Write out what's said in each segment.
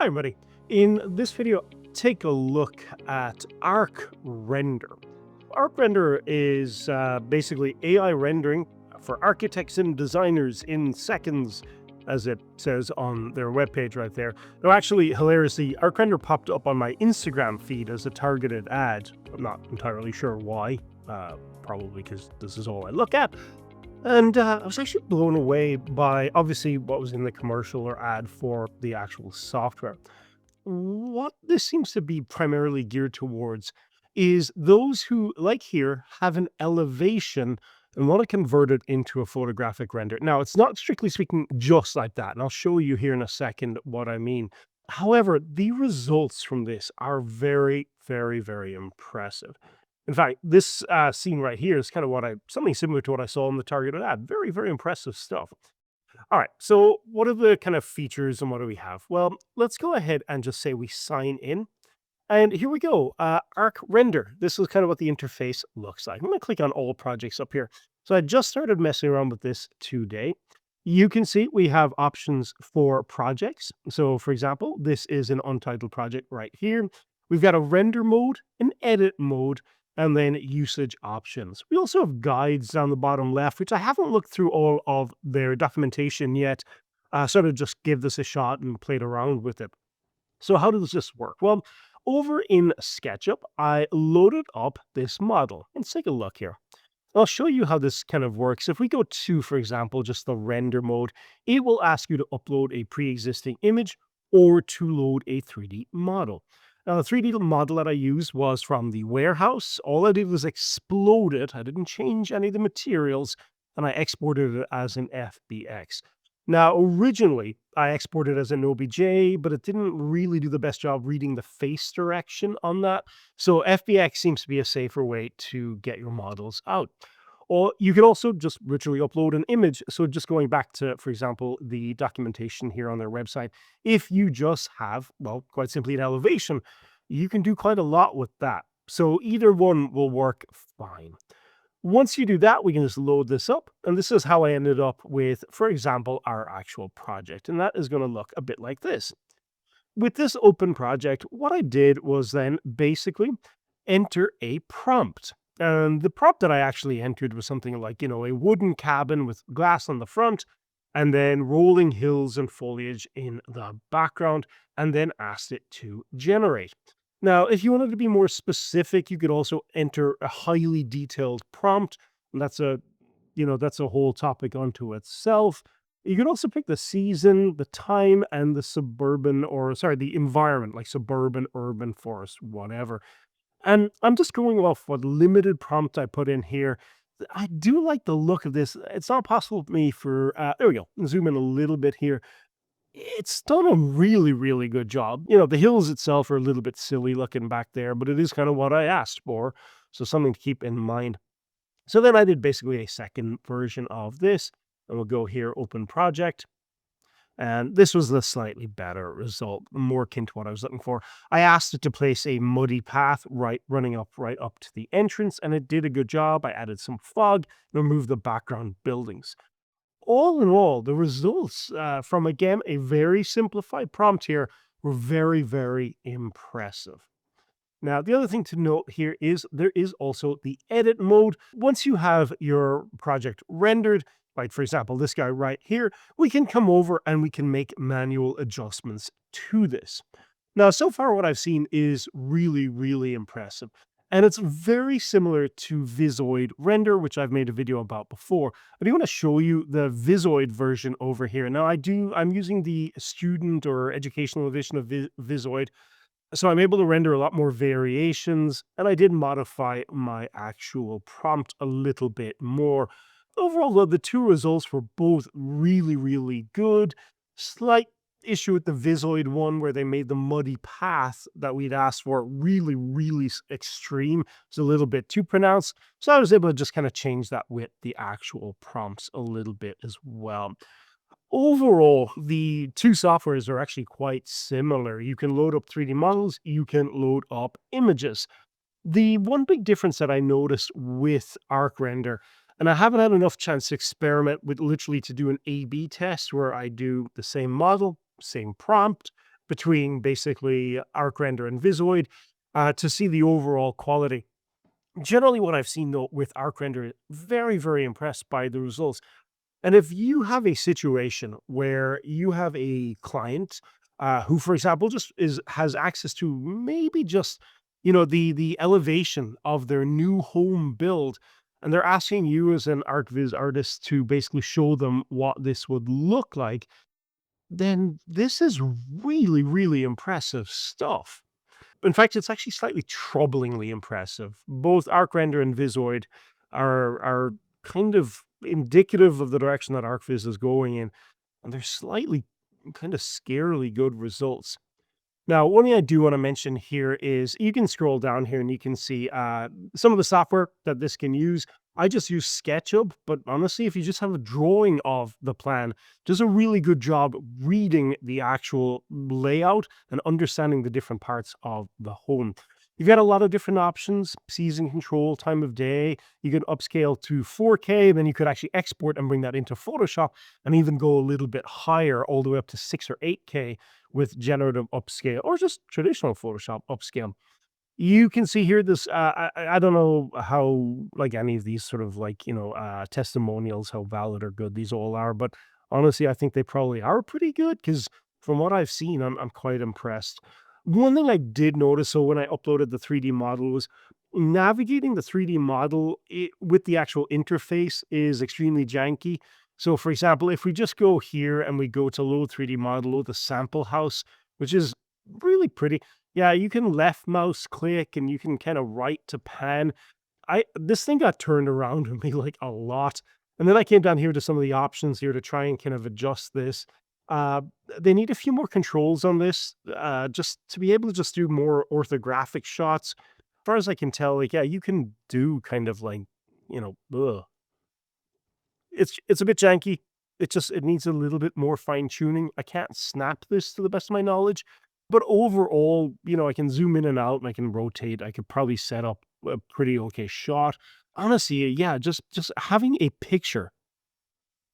Hi everybody. In this video, take a look at ArchRender. ArchRender is basically AI rendering for architects and designers in seconds, as it says on their webpage right there. Now, actually, hilariously, ArchRender popped up on my Instagram feed as a targeted ad. I'm not entirely sure why. Probably because this is all I look at. And I was actually blown away by obviously what was in the commercial or ad for the actual software. What this seems to be primarily geared towards is those who, like here, have an elevation and want to convert it into a photographic render. Now, it's not strictly speaking just like that, and I'll show you here in a second what I mean. However, the results from this are very, very, very impressive. In fact, this scene right here is kind of something similar to what I saw in the targeted ad. Very, very impressive stuff. All right, so what are the kind of features and what do we have? Well, let's go ahead and just say we sign in. And here we go, ArchRender. This is kind of what the interface looks like. I'm going to click on all projects up here. So I just started messing around with this today. You can see we have options for projects. So for example, this is an untitled project right here. We've got a render mode, an edit mode, and then usage options. We also have guides down the bottom left, which I haven't looked through all of their documentation yet. Sort of just give this a shot and played around with it. So how does this work? Well, over in SketchUp, I loaded up this model. Let's take a look here. I'll show you how this kind of works. If we go to, for example, just the render mode, it will ask you to upload a pre-existing image or to load a 3D model. Now, the 3D model that I used was from the warehouse. All I did was explode it. I didn't change any of the materials, and I exported it as an FBX. Now, originally, I exported as an OBJ, but it didn't really do the best job reading the face direction on that. So FBX seems to be a safer way to get your models out. Or you could also just literally upload an image. So just going back to, for example, the documentation here on their website, if you just have, well, quite simply an elevation, you can do quite a lot with that. So either one will work fine. Once you do that, we can just load this up. And this is how I ended up with, for example, our actual project. And that is going to look a bit like this. With this open project, what I did was then basically enter a prompt. And the prompt that I actually entered was something like, a wooden cabin with glass on the front, and then rolling hills and foliage in the background, and then asked it to generate. Now, if you wanted to be more specific, you could also enter a highly detailed prompt. And that's a whole topic unto itself. You could also pick the season, the time, and the environment, like suburban, urban, forest, whatever. And I'm just going off what limited prompt I put in here. I do like the look of this. It's not possible for me there we go. Zoom in a little bit here. It's done a really, really good job. The hills itself are a little bit silly looking back there, but it is kind of what I asked for. So something to keep in mind. So then I did basically a second version of this. And we'll go here, open project. And this was the slightly better result, more akin to what I was looking for. I asked it to place a muddy path running right up to the entrance, and it did a good job. I added some fog and removed the background buildings. All in all, the results from, again, a very simplified prompt here were very, very impressive. Now, the other thing to note here is there is also the edit mode. Once you have your project rendered, like for example, this guy right here, we can come over and we can make manual adjustments to this. Now, so far what I've seen is really, really impressive. And it's very similar to Visoid render, which I've made a video about before. I do want to show you the Visoid version over here. Now, I'm using the student or educational edition of Visoid. So I'm able to render a lot more variations, and I did modify my actual prompt a little bit more. Overall, though, the two results were both really, really good. Slight issue with the Visoid one where they made the muddy path that we'd asked for really, really extreme. It's a little bit too pronounced. So I was able to just kind of change that with the actual prompts a little bit as well. Overall, the two softwares are actually quite similar. You can load up 3D models, you can load up images. The one big difference that I noticed with ArchRender, and I haven't had enough chance to experiment with literally to do an A/B test where I do the same model, same prompt, between basically ArchRender and Visoid to see the overall quality. Generally, what I've seen though with ArchRender, very, very impressed by the results. And if you have a situation where you have a client who, for example, just has access to maybe just the elevation of their new home build, and they're asking you as an ArchViz artist to basically show them what this would look like, then this is really, really impressive stuff. In fact, it's actually slightly troublingly impressive. Both ArchRender and Visoid are kind of indicative of the direction that ArchViz is going in, and they're slightly kind of scarily good results. Now, one thing I do want to mention here is you can scroll down here and you can see some of the software that this can use. I just use SketchUp, but honestly, if you just have a drawing of the plan, does a really good job reading the actual layout and understanding the different parts of the home. You've got a lot of different options, season control, time of day. You can upscale to 4K, then you could actually export and bring that into Photoshop and even go a little bit higher, all the way up to 6 or 8K with generative upscale or just traditional Photoshop upscale. You can see here this, I don't know how, like, any of these sort of, like, testimonials, how valid or good these all are, but honestly, I think they probably are pretty good because from what I've seen, I'm quite impressed. One thing I did notice, so when I uploaded the 3D model, was navigating the 3D model with the actual interface is extremely janky. So, for example, if we just go here and we go to load 3D model, load the sample house, which is really pretty. Yeah, you can left mouse click and you can kind of right to pan. This thing got turned around on me like a lot. And then I came down here to some of the options here to try and kind of adjust this. Uh, they need a few more controls on this, just to be able to just do more orthographic shots. As far as I can tell, like, yeah, you can do kind of like, ugh. It's a bit janky. It needs a little bit more fine tuning. I can't snap this to the best of my knowledge, but overall, I can zoom in and out and I can rotate. I could probably set up a pretty okay shot. Honestly, yeah, just having a picture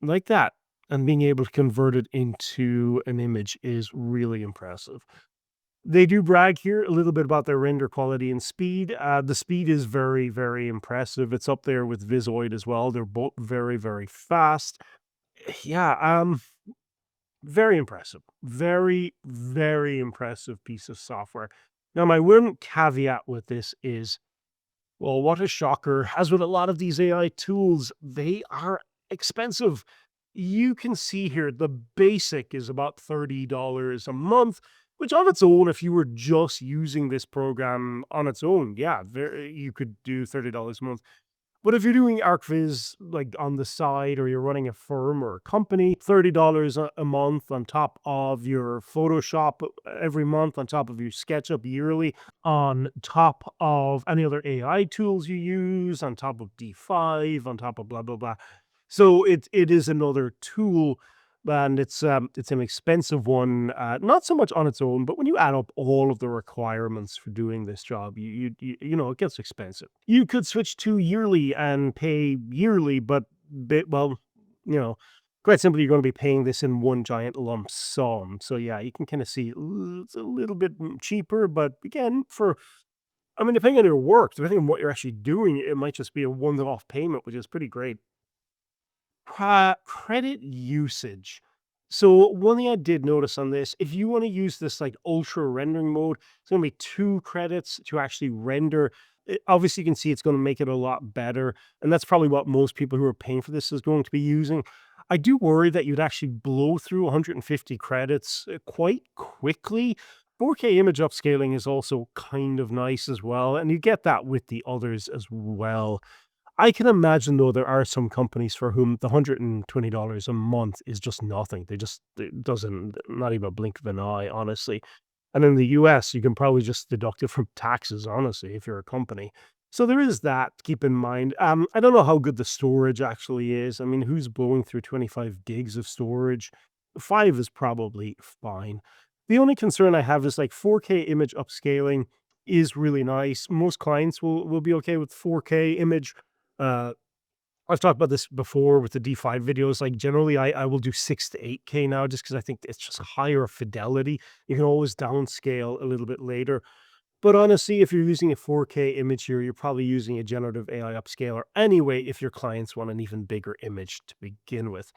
like that and being able to convert it into an image is really impressive. They do brag here a little bit about their render quality and speed. The speed is very, very impressive. It's up there with Visoid as well. They're both very, very fast. Yeah, very impressive. Very, very impressive piece of software. Now, my one caveat with this is, well, what a shocker. As with a lot of these AI tools, they are expensive. You can see here the basic is about $30 a month, which on its own, if you were just using this program on its own, yeah, you could do $30 a month. But if you're doing ArcViz like on the side, or you're running a firm or a company, $30 a month on top of your Photoshop every month, on top of your SketchUp yearly, on top of any other AI tools you use, on top of D5, on top of blah blah blah. So it is another tool, and it's an expensive one. Not so much on its own, but when you add up all of the requirements for doing this job, it gets expensive. You could switch to yearly and pay yearly, but well, you know, quite simply, you're going to be paying this in one giant lump sum. So yeah, you can kind of see it's a little bit cheaper, but again, I mean, depending on your work, depending on what you're actually doing, it might just be a one-off payment, which is pretty great. Credit usage. So one thing I did notice on this, if you want to use this like ultra rendering mode, it's going to be 2 credits to actually render. Obviously, you can see it's going to make it a lot better, and that's probably what most people who are paying for this is going to be using. I do worry that you'd actually blow through 150 credits quite quickly. 4K image upscaling is also kind of nice as well, and you get that with the others as well. I can imagine, though, there are some companies for whom the $120 a month is just nothing. It doesn't, not even a blink of an eye, honestly. And in the US, you can probably just deduct it from taxes, honestly, if you're a company. So there is that to keep in mind. I don't know how good the storage actually is. I mean, who's blowing through 25 gigs of storage? 5 is probably fine. The only concern I have is like 4K image upscaling is really nice. Most clients will be okay with 4K image. Uh, I've talked about this before with the D5 videos. Like generally, I will do 6 to 8K now, just because I think it's just higher fidelity. You can always downscale a little bit later. But honestly, if you're using a 4K image here, you're probably using a generative AI upscaler anyway, if your clients want an even bigger image to begin with.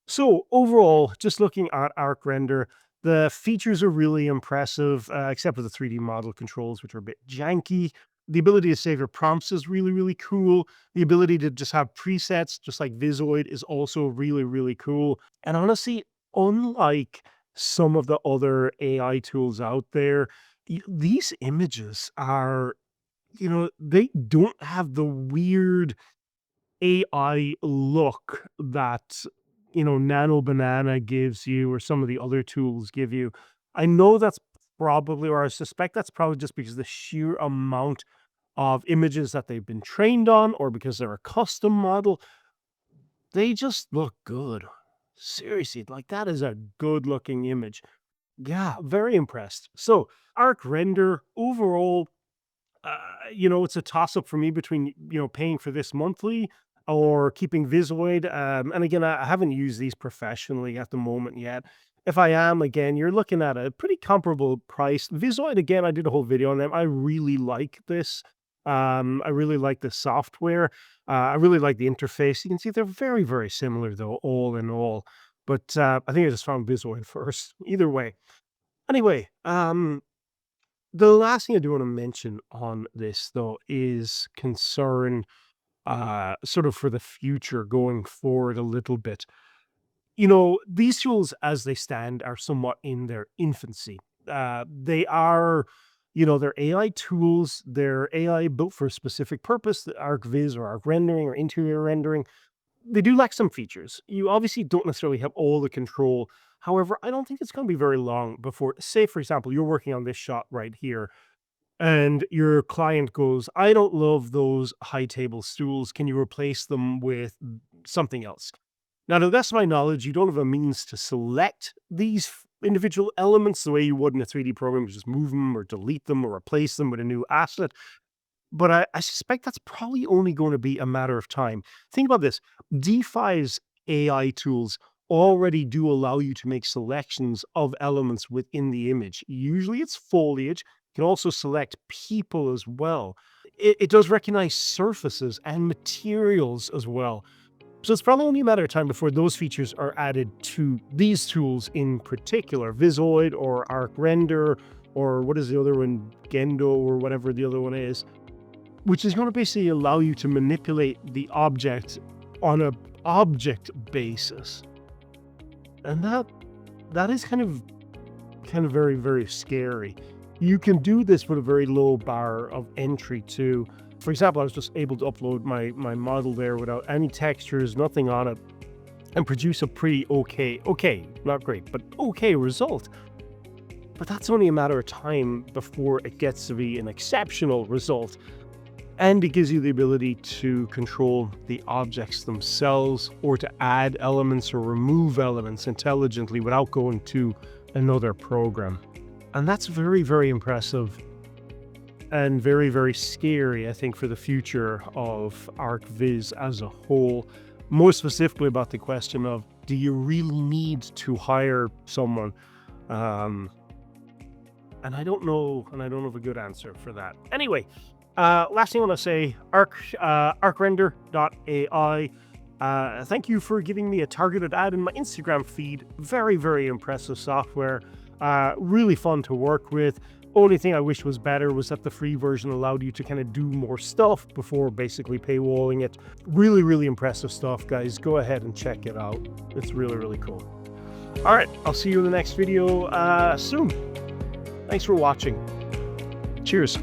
So overall, just looking at ArchRender, the features are really impressive, except for the 3D model controls, which are a bit janky. The ability to save your prompts is really, really cool. The ability to just have presets, just like Visoid, is also really, really cool. And honestly, unlike some of the other AI tools out there, these images are, they don't have the weird AI look that, Nano Banana gives you or some of the other tools give you. I know that's probably, or I suspect that's probably just because the sheer amount of images that they've been trained on, or because they're a custom model, they just look good. Seriously, like that is a good looking image. Yeah, very impressed. So, ArchRender overall, it's a toss up for me between, paying for this monthly or keeping Visoid. And again, I haven't used these professionally at the moment yet. If I am, again, you're looking at a pretty comparable price. Visoid, again, I did a whole video on them. I really like this. I really like the software. I really like the interface. You can see they're very, very similar, though, all in all. But I think I just found Visoid first. Either way. Anyway, the last thing I do want to mention on this, though, is concern sort of for the future going forward a little bit. These tools as they stand are somewhat in their infancy. They are, they're AI tools. They're AI built for a specific purpose, the ArchViz or Arc rendering or interior rendering. They do lack some features. You obviously don't necessarily have all the control. However, I don't think it's going to be very long before, say, for example, you're working on this shot right here and your client goes, I don't love those high table stools. Can you replace them with something else? Now, to the best of my knowledge, you don't have a means to select these individual elements the way you would in a 3D program, just move them or delete them or replace them with a new asset. But I suspect that's probably only going to be a matter of time. Think about this. DeFi's AI tools already do allow you to make selections of elements within the image. Usually it's foliage. You can also select people as well. It does recognize surfaces and materials as well. So it's probably only a matter of time before those features are added to these tools in particular, Visoid or ArchRender, or what is the other one, Gendo or whatever the other one is, which is going to basically allow you to manipulate the object on an object basis. And that is kind of very, very scary. You can do this with a very low bar of entry too. For example, I was just able to upload my model there without any textures, nothing on it, and produce a pretty okay, not great, but okay result. But that's only a matter of time before it gets to be an exceptional result. And it gives you the ability to control the objects themselves or to add elements or remove elements intelligently without going to another program. And that's very, very impressive and very, very scary, I think, for the future of ArchViz as a whole. More specifically about the question of, do you really need to hire someone? And I don't know of a good answer for that. Anyway, last thing I want to say, ArchRender.ai. Thank you for giving me a targeted ad in my Instagram feed. Very, very impressive software. Really fun to work with. Only thing I wish was better was that the free version allowed you to kind of do more stuff before basically paywalling it. Really, really impressive stuff, guys. Go ahead and check it out. It's really, really cool. All right, I'll see you in the next video soon. Thanks for watching. Cheers.